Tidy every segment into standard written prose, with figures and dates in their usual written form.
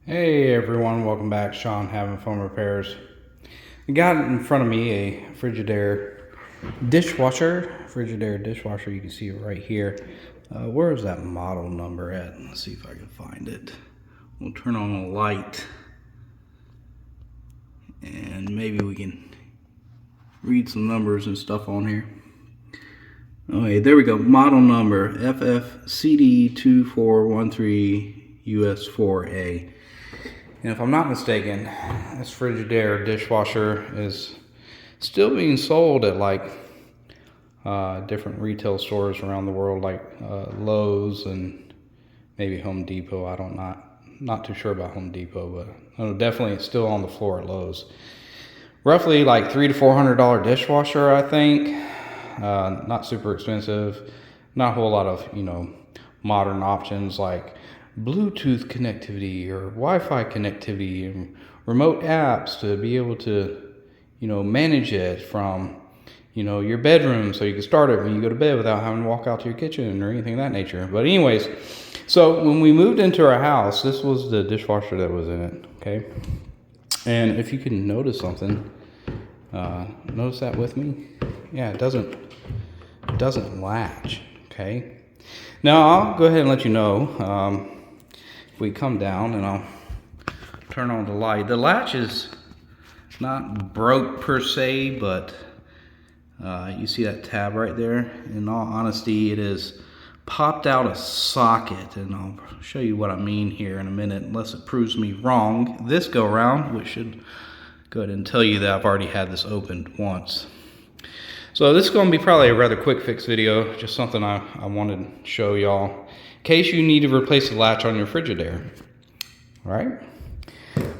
Hey everyone, welcome back. Sean Having Fun Repairs. I got in front of me a Frigidaire dishwasher. Frigidaire dishwasher, you can see it right here. Where is that model number at? Let's see if I can find it. We'll turn on a light and maybe we can read some numbers and stuff on here. Okay, there we go. Model number FFCD2413US4A. And if I'm not mistaken, this Frigidaire dishwasher is still being sold at like different retail stores around the world, like Lowe's and maybe Home Depot. Not too sure about Home Depot, but definitely it's still on the floor at Lowe's. Roughly like $300 to $400 dishwasher, I think. Not super expensive. Not a whole lot of modern options like Bluetooth connectivity or Wi-Fi connectivity and remote apps to be able to manage it from your bedroom, so you can start it when you go to bed without having to walk out to your kitchen or anything of that nature. But anyways, so when we moved into our house, this was the dishwasher that was in it. Okay, and if you can notice something, notice that with me. Yeah, it doesn't latch. Okay, now I'll go ahead and let you know. If we come down and I'll turn on the light, the latch is not broke per se, but you see that tab right there? In all honesty, it is popped out a socket, and I'll show you what I mean here in a minute, unless it proves me wrong this go around, which should go ahead and tell you that I've already had this opened once. So this is going to be probably a rather quick fix video, just something I wanted to show y'all in case you need to replace the latch on your Frigidaire. All right.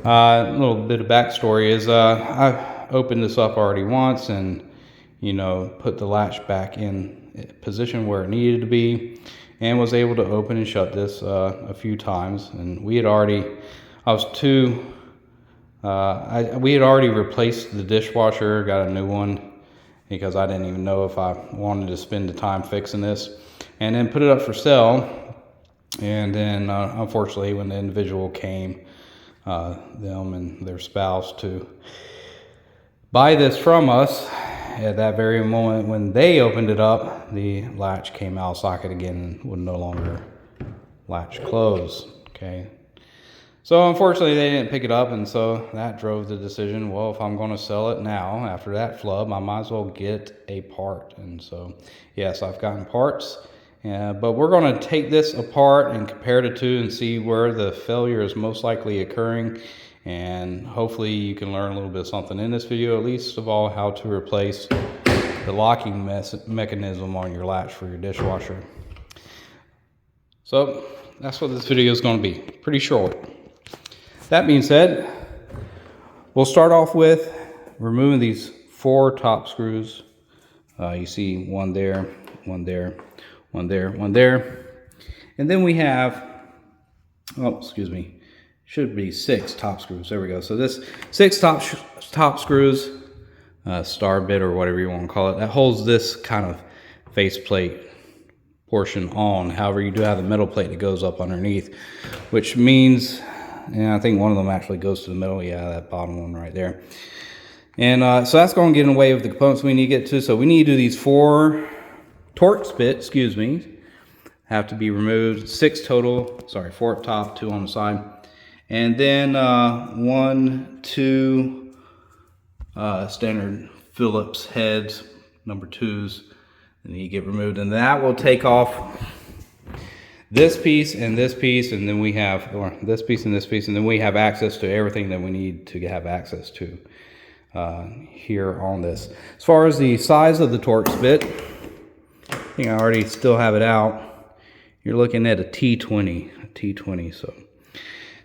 A little bit of backstory is I opened this up already once and put the latch back in position where it needed to be, and was able to open and shut this a few times. And we had already replaced the dishwasher, got a new one, because I didn't even know if I wanted to spend the time fixing this, and then put it up for sale. And then unfortunately, when the individual came, them and their spouse, to buy this from us, at that very moment when they opened it up, the latch came out of socket again and would no longer latch close. Okay, so unfortunately they didn't pick it up, and so that drove the decision, well, if I'm going to sell it now after that flub, I might as well get a part. And so yes, I've gotten parts, but we're going to take this apart and compare the two and see where the failure is most likely occurring. And hopefully you can learn a little bit of something in this video, at least of all how to replace the locking mechanism on your latch for your dishwasher. So that's what this video is going to be, pretty short. That being said, we'll start off with removing these 4 top screws. You see one there, one there, one there, one there. And then we have, should be 6 top screws. There we go. So this 6 top screws, star bit or whatever you want to call it, that holds this kind of faceplate portion on. However, you do have the metal plate that goes up underneath, which means, and I think one of them actually goes to the middle. Yeah, that bottom one right there. And so that's going to get in the way of the components we need to get to. So we need to do these 4 Torx bits, have to be removed. 6 total. Sorry, 4 up top, 2 on the side. And then 1, 2 standard Phillips heads, number 2s, and you get removed. And that will take off this piece and this piece, and then we have, or this piece and this piece, and then we have access to everything that we need to have access to here on this. As far as the size of the Torx bit, I think I already still have it out. You're looking at a T20, so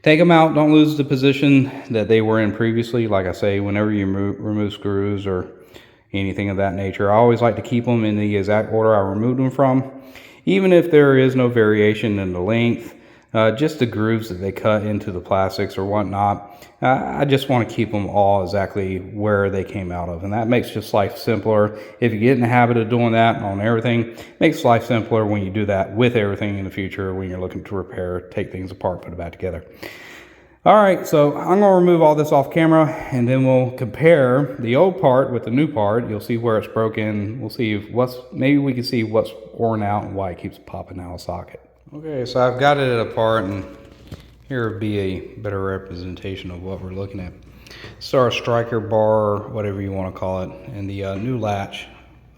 take them out. Don't lose the position that they were in previously. Like I say, whenever you remove screws or anything of that nature, I always like to keep them in the exact order I removed them from, even if there is no variation in the length, just the grooves that they cut into the plastics or whatnot. I just want to keep them all exactly where they came out of, and that makes just life simpler. If you get in the habit of doing that on everything, it makes life simpler when you do that with everything in the future, when you're looking to repair, take things apart, put it back together. All right, so I'm gonna remove all this off camera and then we'll compare the old part with the new part. You'll see where it's broken. We'll see maybe we can see what's worn out and why it keeps popping out of socket. Okay, so I've got it apart, and here would be a better representation of what we're looking at. It's our striker bar, whatever you want to call it, and the new latch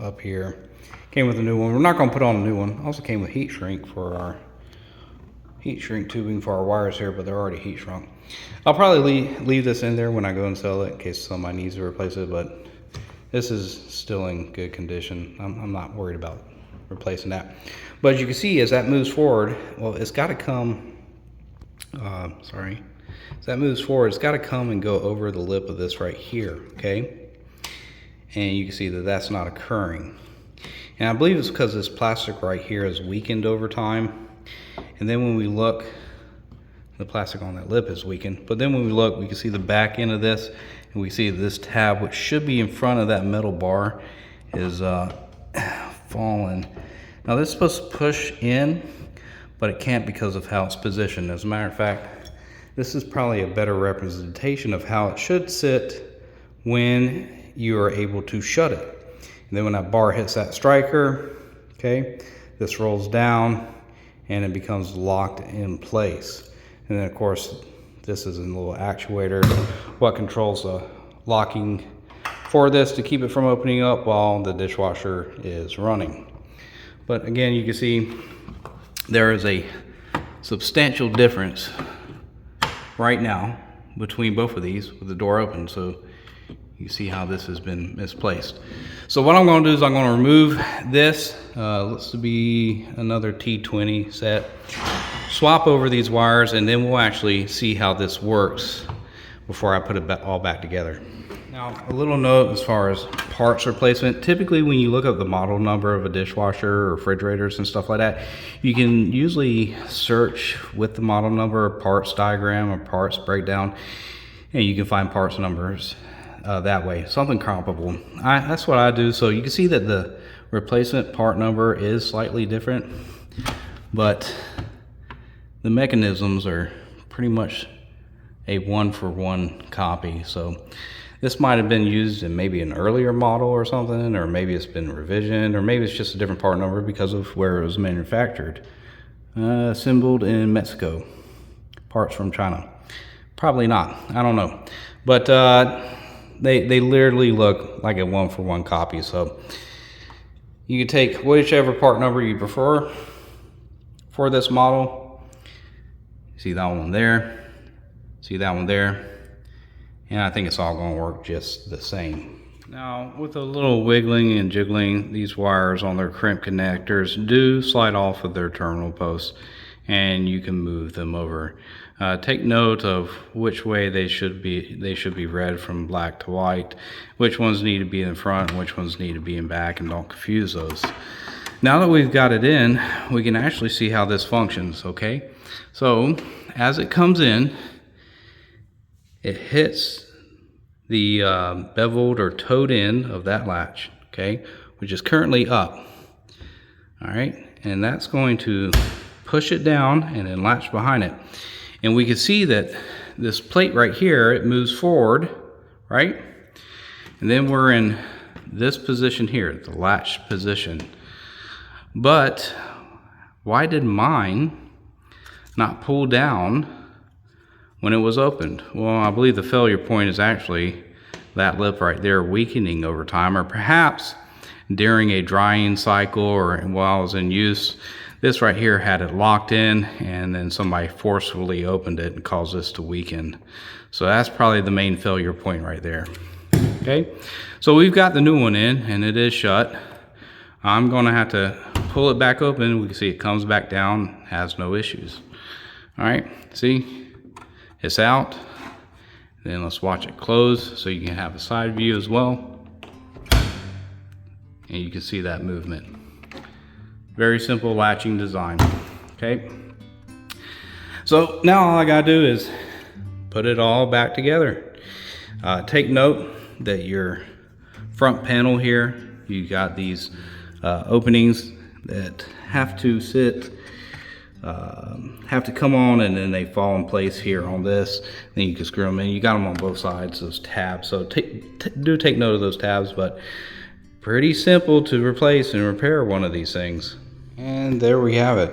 up here. Came with a new one. We're not gonna put on a new one. Also came with heat shrink for our heat shrink tubing for our wires here, but they're already heat shrunk. I'll probably leave this in there when I go and sell it in case somebody needs to replace it, but this is still in good condition. I'm not worried about replacing that. But as you can see, as that moves forward, well, it's got to come, as that moves forward, it's got to come and go over the lip of this right here, okay? And you can see that that's not occurring. And I believe it's because this plastic right here is weakened over time. And then when we look, the plastic on that lip is weakened, but then when we look, we can see the back end of this, and we see this tab, which should be in front of that metal bar, is fallen. Now this is supposed to push in, but it can't because of how it's positioned. As a matter of fact, this is probably a better representation of how it should sit when you are able to shut it. And then when that bar hits that striker, okay, this rolls down and it becomes locked in place. And then of course, this is a little actuator, what controls the locking for this to keep it from opening up while the dishwasher is running. But again, you can see there is a substantial difference right now between both of these with the door open. So you see how this has been misplaced. So what I'm going to do is I'm going to remove this. Looks to be another T20 set. Swap over these wires, and then we'll actually see how this works before I put it all back together. Now, a little note as far as parts replacement. Typically, when you look up the model number of a dishwasher or refrigerators and stuff like that, you can usually search with the model number, parts diagram, or parts breakdown, and you can find parts numbers that way, something comparable. That's what I do. So you can see that the replacement part number is slightly different, but the mechanisms are pretty much a one-for-one copy. So this might have been used in maybe an earlier model or something, or maybe it's been revisioned, or maybe it's just a different part number because of where it was manufactured. Assembled in Mexico, parts from China. Probably not, I don't know. But they literally look like a one-for-one copy. So you can take whichever part number you prefer for this model. See that one there, see that one there, and I think it's all going to work just the same. Now, with a little wiggling and jiggling, these wires on their crimp connectors do slide off of their terminal posts, and you can move them over. Take note of which way they should be read from black to white, which ones need to be in front and which ones need to be in back, and don't confuse those. Now that we've got it in, we can actually see how this functions, okay? So as it comes in, it hits the beveled or toed end of that latch, okay, which is currently up. All right, and that's going to push it down and then latch behind it. And we can see that this plate right here, it moves forward, right? And then we're in this position here, the latch position. But why did mine not pull down when it was opened? Well, I believe the failure point is actually that lip right there weakening over time, or perhaps during a drying cycle or while it was in use, this right here had it locked in and then somebody forcefully opened it and caused this to weaken. So that's probably the main failure point right there. Okay, so we've got the new one in and it is shut. I'm gonna have to pull it back open. We can see it comes back down, has no issues. All right, see, it's out. Then let's watch it close so you can have a side view as well. And you can see that movement. Very simple latching design, okay? So now all I gotta do is put it all back together. Take note that your front panel here, you got these openings that have to sit have to come on, and then they fall in place here on this. Then you can screw them in. You got them on both sides, those tabs. So do take note of those tabs, but pretty simple to replace and repair one of these things. And there we have it.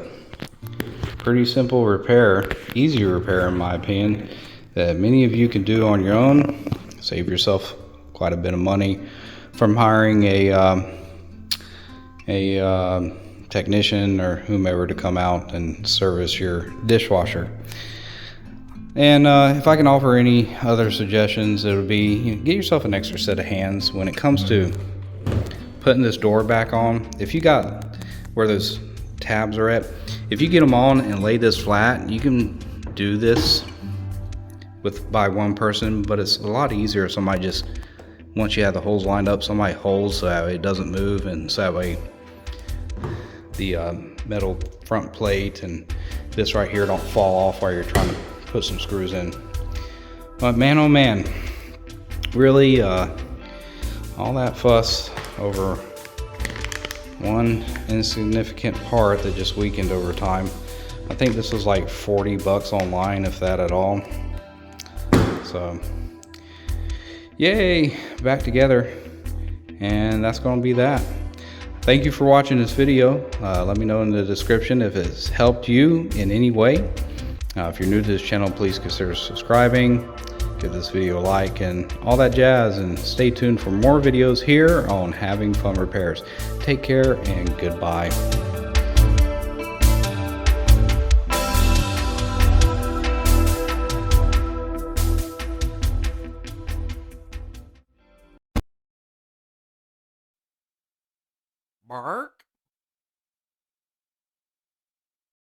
Pretty simple repair, easy repair in my opinion, that many of you can do on your own. Save yourself quite a bit of money from hiring a technician or whomever to come out and service your dishwasher. And if I can offer any other suggestions, it would be, get yourself an extra set of hands when it comes to putting this door back on. If you got where those tabs are at, if you get them on and lay this flat, you can do this by one person, but it's a lot easier if somebody just, once you have the holes lined up, somebody holds so that way it doesn't move, and so that way the metal front plate and this right here don't fall off while you're trying to put some screws in. But man, oh man, really all that fuss over one insignificant part that just weakened over time. I think this was like 40 bucks online, if that at all. So yay, back together. And that's going to be that. Thank you for watching this video. Let me know in the description if it's helped you in any way. If you're new to this channel, please consider subscribing, give this video a like, and all that jazz, and stay tuned for more videos here on Having Fun Repairs. Take care and goodbye. Bark.